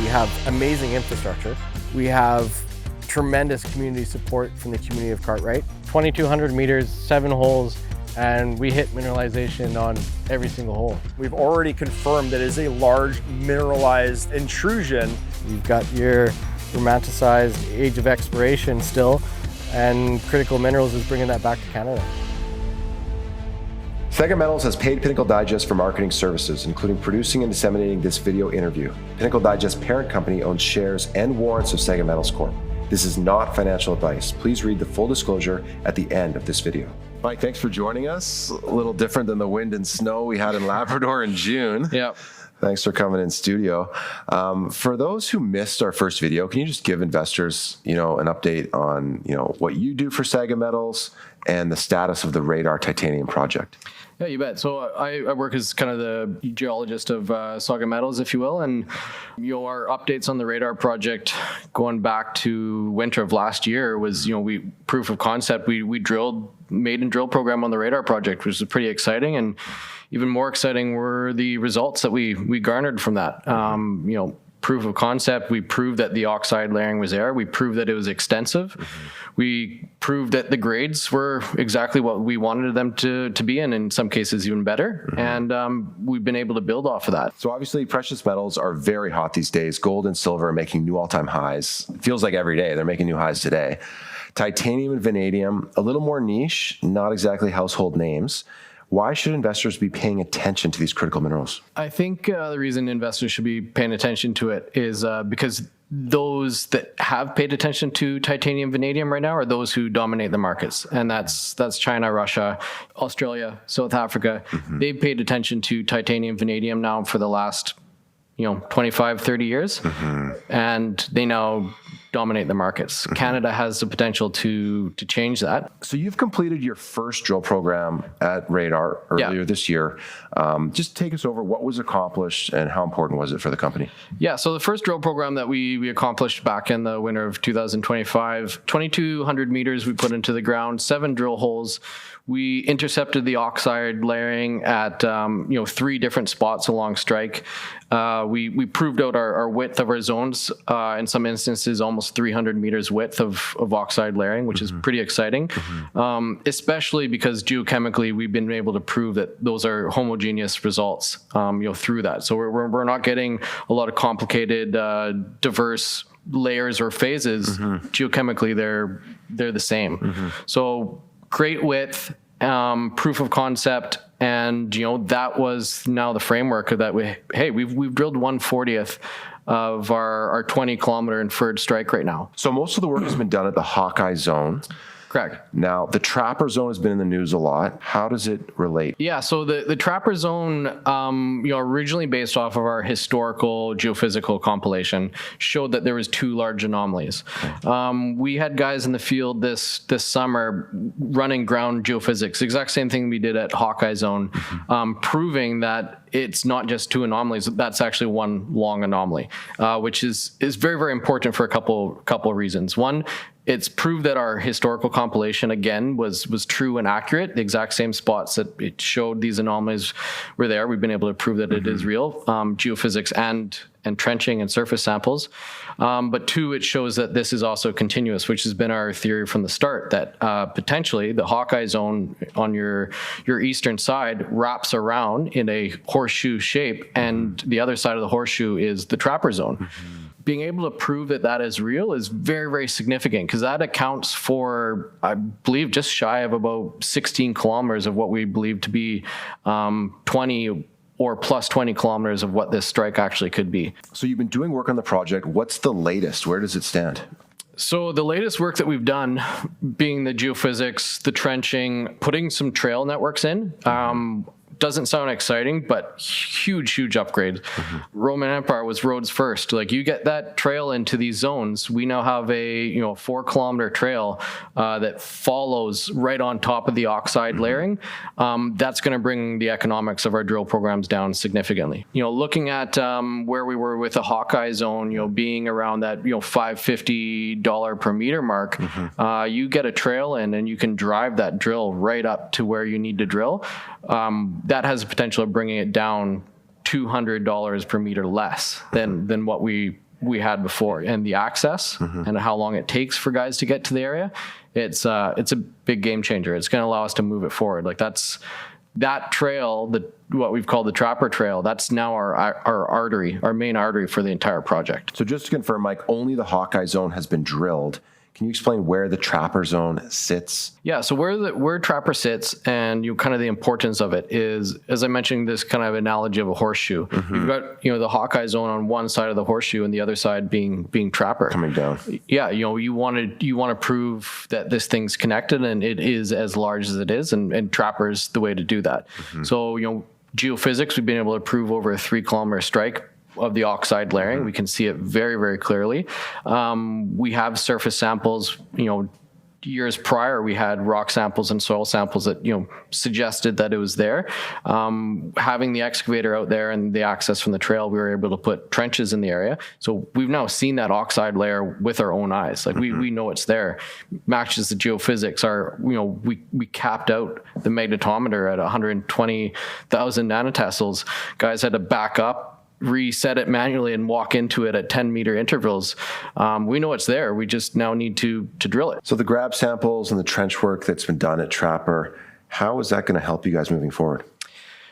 have amazing infrastructure. We have tremendous community support from the community of Cartwright. 2,200 meters, 7 holes, and we hit mineralization on every single hole. We've already confirmed that it is a large mineralized intrusion. You've got your romanticized age of exploration still, and Critical Minerals is bringing that back to Canada. Saga Metals has paid Pinnacle Digest for marketing services, including producing and disseminating this video interview. Pinnacle Digest parent company owns shares and warrants of Saga Metals Corp. This is not financial advice. Please read the full disclosure at the end of this video. Mike, thanks for joining us. A little different than the wind and snow we had in Labrador in June. Yep. Thanks for coming in studio. For those who missed our first video, can you just give investors, an update on, what you do for Saga Metals and the status of the Radar Titanium project? Yeah, you bet. So I work as kind of the geologist of Saga Metals, if you will, and our updates on the Radar project going back to winter of last year was, we proof of concept. We drilled maiden drill program on the Radar project, which was pretty exciting, and even more exciting were the results that we garnered from that. Proof of concept, we proved that the oxide layering was there. We proved that it was extensive. We proved that the grades were exactly what we wanted them to be in some cases even better. And we've been able to build off of that. So obviously precious metals are very hot these days. Gold and silver are making new all-time highs. It feels like every day they're making new highs today. Titanium and vanadium, a little more niche, not exactly household names. Why should investors be paying attention to these critical minerals? I think the reason investors should be paying attention to it is because those that have paid attention to titanium vanadium right now are those who dominate the markets. And that's China, Russia, Australia, South Africa. They've paid attention to titanium vanadium now for the last 25, 30 years. And they now dominate the markets. Canada has the potential to change that. So you've completed your first drill program at Radar earlier this year. Just take us over what was accomplished and how important was it for the company? Yeah, so the first drill program that we accomplished back in the winter of 2025, 2,200 meters we put into the ground, 7 drill holes. We intercepted the oxide layering at 3 different spots along strike. We proved out our width of our zones, in some instances almost 300 meters width of oxide layering, which is pretty exciting, especially because geochemically we've been able to prove that those are homogeneous results through that. So we're not getting a lot of complicated, diverse layers or phases. Geochemically, they're the same. So great width, proof of concept, and that was now the framework of that. We've drilled 1/40th of our 20-kilometer inferred strike right now. So most of the work has been done at the Hawkeye zone. Correct. Now, the Trapper zone has been in the news a lot. How does it relate? Yeah, so the Trapper zone, originally based off of our historical geophysical compilation, showed that there was 2 large anomalies. We had guys in the field this summer running ground geophysics, exact same thing we did at Hawkeye zone, proving that it's not just 2 anomalies, that's actually one long anomaly, which is very, very important for a couple of reasons. One, it's proved that our historical compilation, again, was true and accurate. The exact same spots that it showed these anomalies were there. We've been able to prove that it is real, geophysics and trenching and surface samples. But 2, it shows that this is also continuous, which has been our theory from the start, that potentially the Hawkeye zone on your eastern side wraps around in a horseshoe shape, and the other side of the horseshoe is the Trapper zone. Being able to prove that is real is very, very significant, because that accounts for, I believe, just shy of about 16 kilometers of what we believe to be 20 or plus 20 kilometers of what this strike actually could be. So you've been doing work on the project. What's the latest? Where does it stand? So the latest work that we've done, being the geophysics, the trenching, putting some trail networks in, doesn't sound exciting, but huge upgrade. Roman Empire was roads first. Like, you get that trail into these zones, we now have a 4-kilometer trail that follows right on top of the oxide layering. That's going to bring the economics of our drill programs down significantly. Looking at where we were with the Hawkeye zone, being around that $550 per meter mark, you get a trail in and you can drive that drill right up to where you need to drill. That has the potential of bringing it down $200 per meter less than what we we had before, and the access and how long it takes for guys to get to the area. It's a big game changer. It's going to allow us to move it forward. Like that trail, what we've called the Trapper Trail, that's now our artery, our main artery for the entire project. So just to confirm, Mike, only the Hawkeye Zone has been drilled. Can you explain where the Trapper Zone sits? Yeah, so where Trapper sits, and kind of the importance of it is, as I mentioned, this kind of analogy of a horseshoe. You've got the Hawkeye Zone on one side of the horseshoe, and the other side being Trapper Coming down. Yeah, you want to prove that this thing's connected, and it is as large as it is, and Trapper's the way to do that. So geophysics, we've been able to prove over a 3-kilometer strike of the oxide layering. We can see it very, very clearly. We have surface samples. Years prior, we had rock samples and soil samples that suggested that it was there. Having the excavator out there and the access from the trail, we were able to put trenches in the area. So we've now seen that oxide layer with our own eyes. Like we know it's there. Matches the geophysics. We capped out the magnetometer at 120,000 nanoteslas. Guys had to back up, reset it manually, and walk into it at 10-meter intervals. We know it's there. We just now need to drill it. So the grab samples and the trench work that's been done at Trapper, how is that going to help you guys moving forward?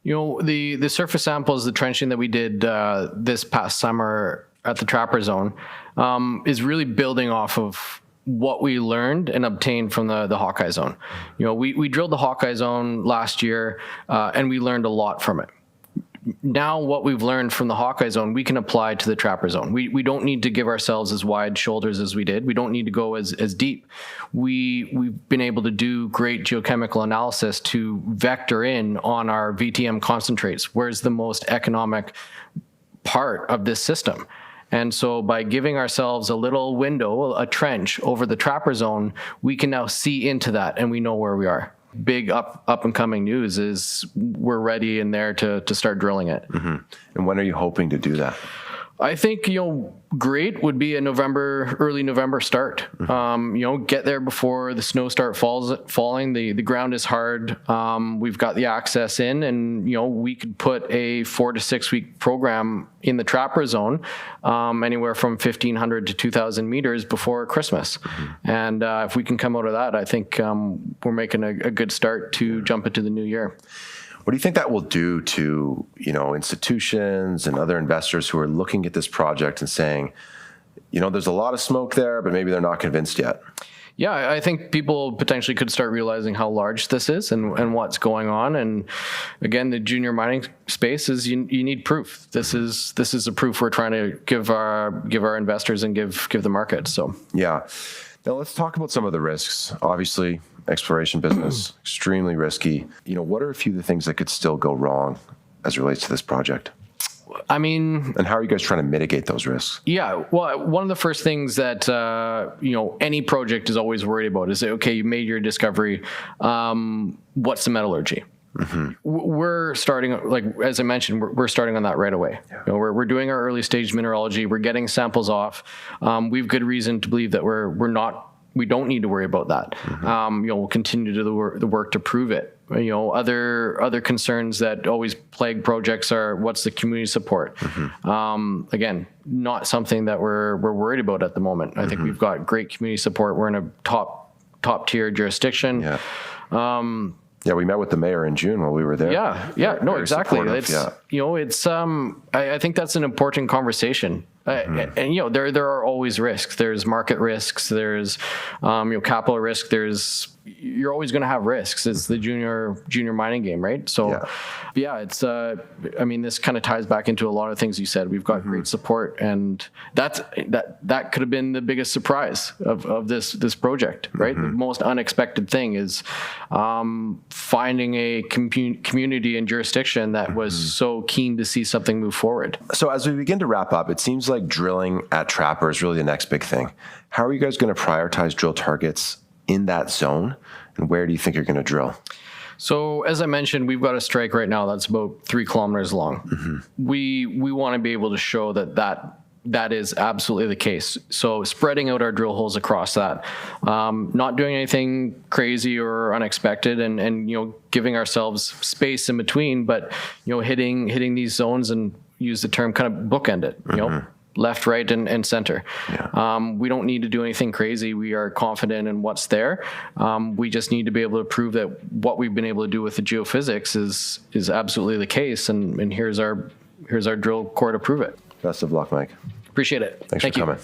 The surface samples, the trenching that we did this past summer at the Trapper Zone is really building off of what we learned and obtained from the Hawkeye Zone. We drilled the Hawkeye Zone last year, and we learned a lot from it. Now what we've learned from the Hawkeye Zone, we can apply to the Trapper Zone. We don't need to give ourselves as wide shoulders as we did. We don't need to go as deep. We've been able to do great geochemical analysis to vector in on our VTM concentrates. Where's the most economic part of this system? And so by giving ourselves a little window, a trench over the Trapper Zone, we can now see into that, and we know where we are. Big up and coming news is we're ready in there to start drilling it. And when are you hoping to do that? I think, great would be a early November start. Get there before the snow falling. The ground is hard. We've got the access in, and, we could put a 4 to 6 week program in the Trapper Zone, anywhere from 1,500 to 2,000 meters before Christmas. And if we can come out of that, I think we're making a good start to jump into the new year. What do you think that will do to, institutions and other investors who are looking at this project and saying, there's a lot of smoke there, but maybe they're not convinced yet? Yeah, I think people potentially could start realizing how large this is and what's going on. And again, the junior mining space is you need proof. This is the proof we're trying to give our investors and give the market. So yeah. Now let's talk about some of the risks. Obviously, exploration business, extremely risky. What are a few of the things that could still go wrong as it relates to this project? And how are you guys trying to mitigate those risks? Yeah, well, one of the first things that any project is always worried about is, okay, you made your discovery. What's the metallurgy? We're starting, as I mentioned, we're starting on that right away. Yeah. We're doing our early stage mineralogy. We're getting samples off. We have good reason to believe that we don't need to worry about that. We'll continue to do the work to prove it. Other concerns that always plague projects are, what's the community support? Again, not something that we're worried about at the moment. I think we've got great community support. We're in a top tier jurisdiction. Yeah, we met with the mayor in June while we were there. Yeah, no, exactly. I think that's an important conversation. And there are always risks. There's market risks. There's capital risk. You're always going to have risks. It's the junior mining game, right? So it's this kind of ties back into a lot of things you said. We've got great support, and that could have been the biggest surprise of this project, right? The most unexpected thing is finding a community and jurisdiction that was so keen to see something move forward. So as we begin to wrap up, it seems like drilling at Trapper is really the next big thing. How are you guys going to prioritize drill targets in that zone, and where do you think you're going to drill? So as I mentioned, we've got a strike right now that's about 3 kilometers long. We want to be able to show that is absolutely the case. So spreading out our drill holes across that, not doing anything crazy or unexpected, and giving ourselves space in between, but hitting these zones, and use the term kind of bookend it. left, right, and center. We don't need to do anything crazy. We are confident in what's there. We just need to be able to prove that what we've been able to do with the geophysics is absolutely the case. And here's our drill core to prove it. Best of luck, Mike. Appreciate it. Thanks for coming.